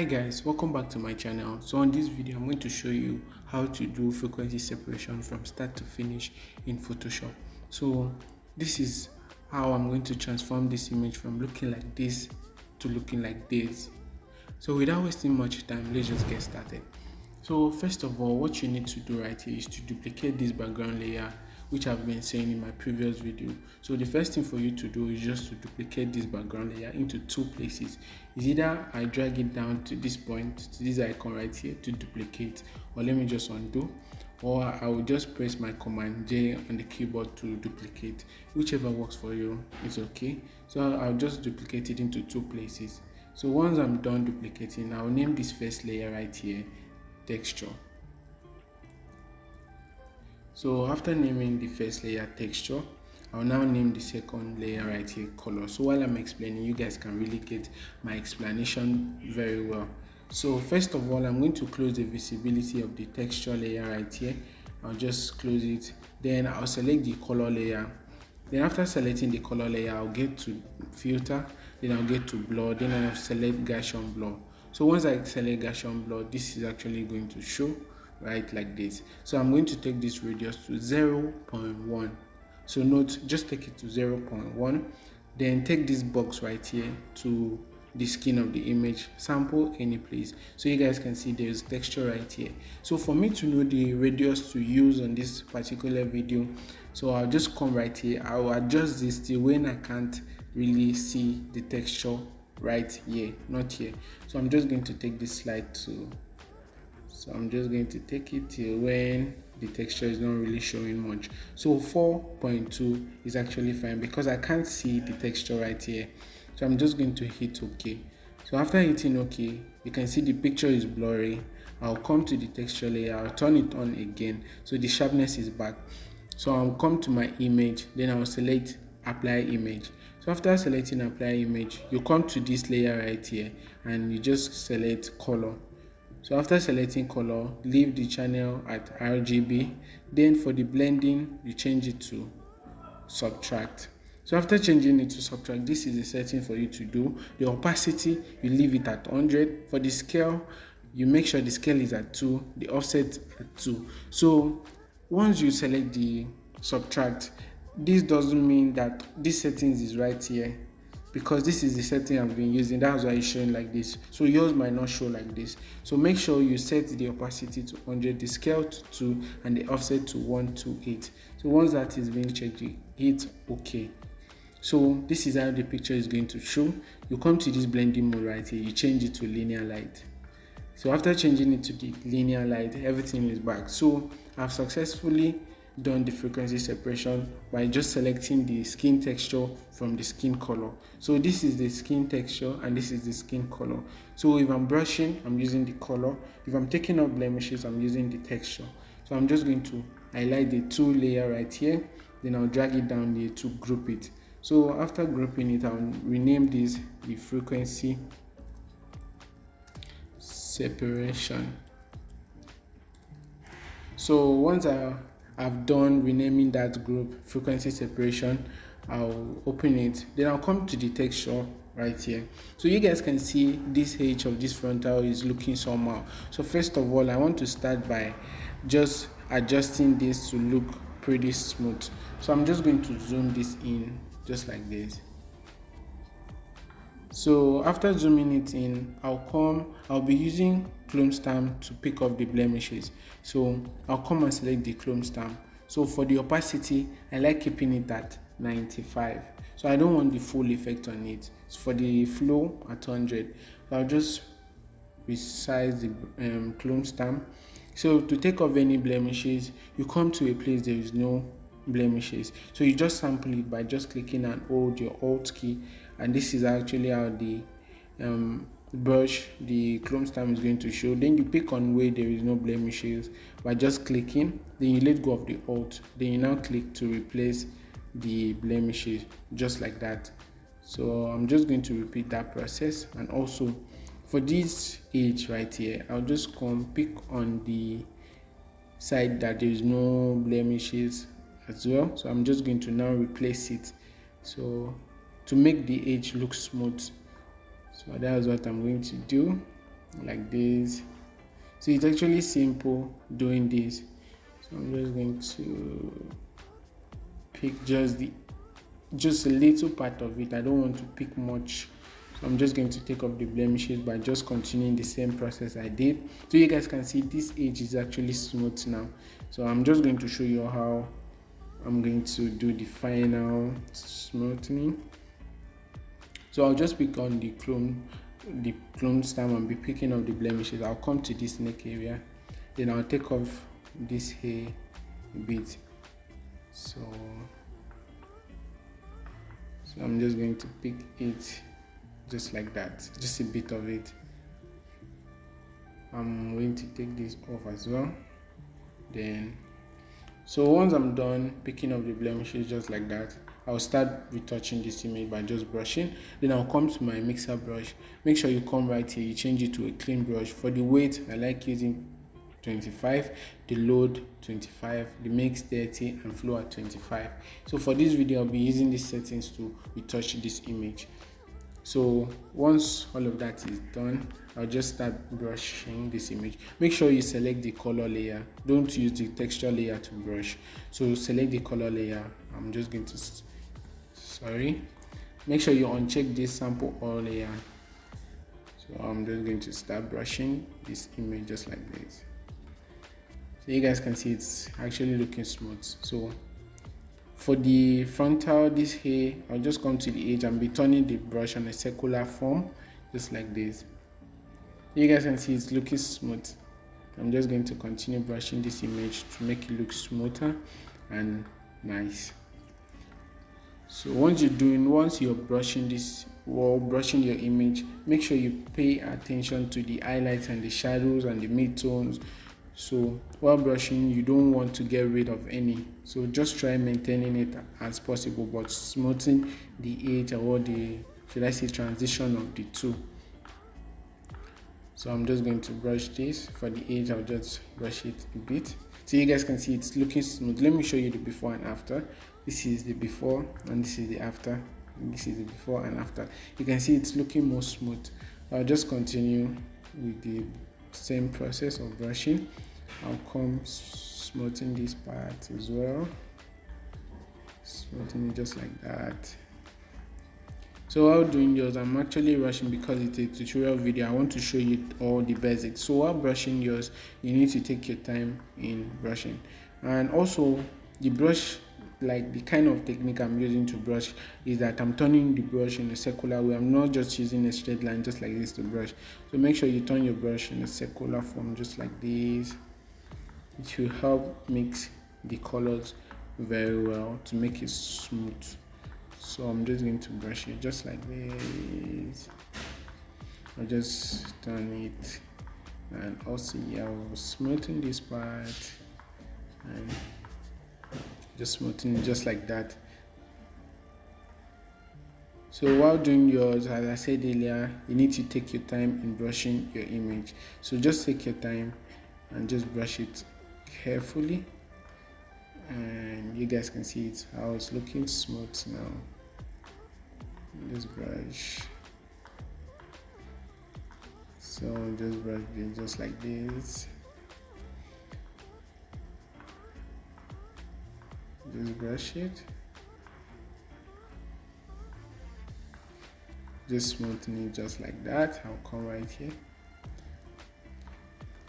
Hi guys, welcome back to my channel. So on this video I'm going to show you how to do frequency separation from start to finish in Photoshop. So this is how I'm going to transform this image from looking like this to looking like this. So without wasting much time, let's just get started. So first of all, what you need to do right here is to duplicate this background layer, which I've been saying in my previous video. So the first thing for you to do is just to duplicate this background layer into two places. Is either I drag it down to this point, to this icon right here to duplicate, or let me just undo, or I will just press my command J on the keyboard to duplicate. Whichever works for you, it's okay. So I'll just duplicate it into two places. So once I'm done duplicating, I'll name this first layer right here texture. So after naming the first layer texture, I'll now name the second layer right here color. So while I'm explaining, you guys can really get my explanation very well. So first of all, I'm going to close the visibility of the texture layer right here. I'll just close it. Then I'll select the color layer. Then after selecting the color layer, I'll get to filter, then I'll get to blur, then I'll select Gaussian blur. So once I select Gaussian blur, this is actually going to show right like this. So I'm going to take this radius to 0.1. So note, just take it to 0.1. Then take this box right here to the skin of the image, sample any place. So you guys can see there's texture right here. So for me to know the radius to use on this particular video, so I'll just come right here. I'll adjust this till when I can't really see the texture right here, not here. So I'm just going to take this slide to, so I'm just going to take it till when the texture is not really showing much. So 4.2 is actually fine because I can't see the texture right here. So I'm just going to hit OK. So after hitting OK, you can see the picture is blurry. I'll come to the texture layer, I'll turn it on again, so the sharpness is back. So I'll come to my image, then I'll select apply image. So after selecting apply image, you come to this layer right here and you just select color. So after selecting color, leave the channel at RGB. Then for the blending, you change it to subtract. So after changing it to subtract, this is the setting for you to do. The opacity, you leave it at 100. For the scale, you make sure the scale is at 2, the offset at 2. So once you select the subtract, this doesn't mean that this settings is right here, because this is the setting I've been using. That's why it's showing like this. So yours might not show like this. So make sure you set the opacity to 100, the scale to 2, and the offset to 128. So once that is being checked, you hit OK. So this is how the picture is going to show. You come to this blending mode right here, you change it to linear light. So after changing it to the linear light, everything is back. So I've successfully done the frequency separation by just selecting the skin texture from the skin color. So this is the skin texture and this is the skin color. So if I'm brushing, I'm using the color. If I'm taking out blemishes, I'm using the texture. So I'm just going to highlight the two layer right here, then I'll drag it down here to group it. So after grouping it, I'll rename this the frequency separation. So once I've done renaming that group frequency separation, I'll open it, then I'll come to the texture right here. So you guys can see this edge of this frontal is looking somehow. So first of all, I want to start by just adjusting this to look pretty smooth. So I'm just going to zoom this in just like this. So after zooming it in, I'll be using clone stamp to pick up the blemishes. So I'll come and select the clone stamp. So for the opacity, I like keeping it at 95. So I don't want the full effect on it. So for the flow at 100, I'll just resize the clone stamp. So to take off any blemishes, you come to a place there is no blemishes. So you just sample it by just clicking and hold your Alt key, and this is actually how the brush, the clone stamp is going to show. Then you pick on where there is no blemishes by just clicking, then you let go of the Alt, then you now click to replace the blemishes just like that. So I'm just going to repeat that process. And also for this edge right here, I'll just come pick on the side that there is no blemishes as well. So I'm just going to now replace it, so to make the edge look smooth. So that's what I'm going to do. like this. So it's actually simple doing this. So I'm just going to pick just a little part of it. I don't want to pick much, so I'm just going to take off the blemishes by just continuing the same process I did. So you guys can see this edge is actually smooth now. So I'm just going to show you how I'm going to do the final smoothing. So I'll just pick on the clone stem and be picking up the blemishes. I'll come to this neck area, then I'll take off this hair a bit. So I'm just going to pick it just like that, just a bit of it. I'm going to take this off as well. Then so once I'm done picking up the blemishes just like that, I'll start retouching this image by just brushing. Then I'll come to my mixer brush. Make sure you come right here, you change it to a clean brush. For the weight, I like using 25, the load 25, the mix 30, and flow at 25. So for this video, I'll be using these settings to retouch this image. So once all of that is done, I'll just start brushing this image. Make sure you select the color layer. Don't use the texture layer to brush. So select the color layer. I'm just going to make sure you uncheck this sample all layer. So I'm just going to start brushing this image just like this. So you guys can see it's actually looking smooth. So for the frontal, this hair, I'll just come to the edge and be turning the brush on a circular form, just like this. You guys can see it's looking smooth. I'm just going to continue brushing this image to make it look smoother and nice. So once you're brushing this or brushing your image, make sure you pay attention to the highlights and the shadows and the midtones. So while brushing, you don't want to get rid of any, so just try maintaining it as possible, but smoothing the edge or the, should I say, transition of the two. So I'm just going to brush this. For the edge, I'll just brush it a bit so you guys can see it's looking smooth. Let me show you the before and after. This is the before and this is the after. This is the before and after. You can see it's looking more smooth. I'll just continue with the same process of brushing. I'll come smoothing this part as well, smoothing it just like that. So while doing yours, I'm actually rushing because it's a tutorial video. I want to show you all the basics. So while brushing yours, you need to take your time in brushing. And also the brush, like the kind of technique I'm using to brush is that I'm turning the brush in a circular way. I'm not just using a straight line just like this to brush. So make sure you turn your brush in a circular form just like this. It will help mix the colors very well to make it smooth. So I'm just going to brush it just like this. I'll just turn it, and also I'll smoothen this part and just smoothing it just like that. So while doing yours, as I said earlier, you need to take your time in brushing your image. So just take your time and just brush it carefully, and you guys can see it how it's looking smooth now. Just brush. So just brush it just like this. Just brush it. Just smoothing it just like that. I'll come right here.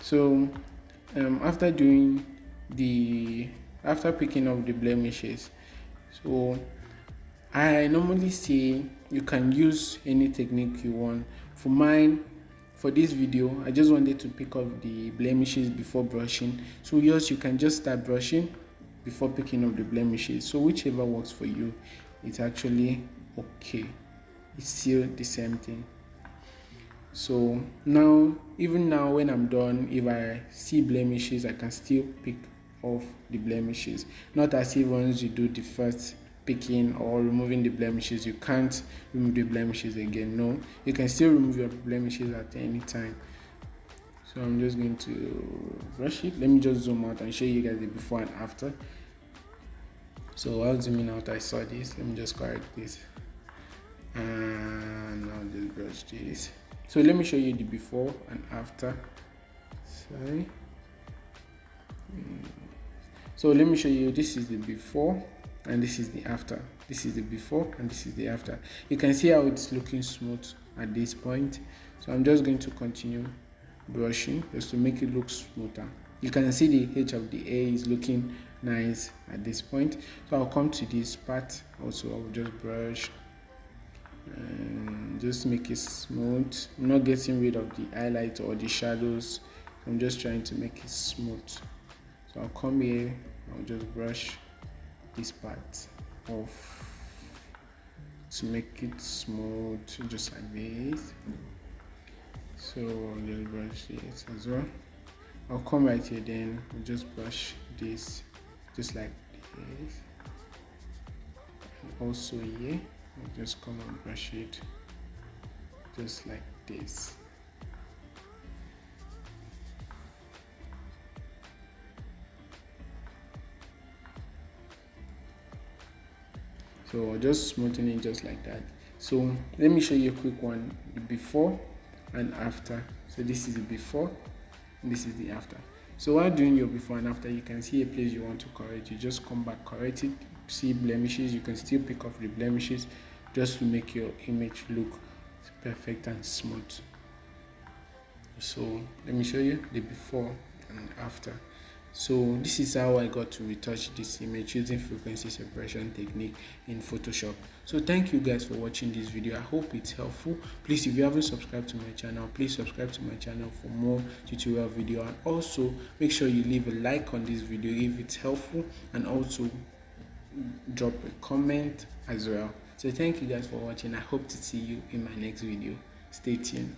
So after picking up the blemishes, so I normally say you can use any technique you want. For mine, for this video, I just wanted to pick up the blemishes before brushing. So yours, you can just start brushing before picking up the blemishes. So whichever works for you, it's actually okay. It's still the same thing. So now, even now when I'm done, if I see blemishes, I can still pick off the blemishes. Not as if once you do the first picking or removing the blemishes, you can't remove the blemishes again. No, you can still remove your blemishes at any time. So I'm just going to brush it. Let me just zoom out and show you guys the before and after. So while zooming out, I saw this. Let me just correct this, and I'll just brush this. So let me show you the before and after. Sorry. So let me show you, this is the before and this is the after. This is the before and this is the after. You can see how it's looking smooth at this point. So I'm just going to continue brushing just to make it look smoother. You can see the edge of the A is looking nice at this point. So I'll come to this part also. I'll just brush and just make it smooth. I'm not getting rid of the highlight or the shadows. I'm just trying to make it smooth. So I'll come here, I'll just brush this part off to make it smooth, just like this. So I'll just brush this as well. I'll come right here, then I'll just brush this just like this. And also here, I'll just come and brush it just like this. So just smoothing it just like that. So let me show you a quick one, the before and after. So this is the before and this is the after. So while doing your before and after, you can see a place you want to correct. You just come back, correct it. See blemishes, you can still pick off the blemishes just to make your image look perfect and smooth. So let me show you the before and after. So this is how I got to retouch this image using frequency separation technique in Photoshop. So thank you guys for watching this video. I hope it's helpful. Please, if you haven't subscribed to my channel, please subscribe to my channel for more tutorial video, and also make sure you leave a like on this video if it's helpful, and also drop a comment as well. So thank you guys for watching. I hope to see you in my next video. Stay tuned.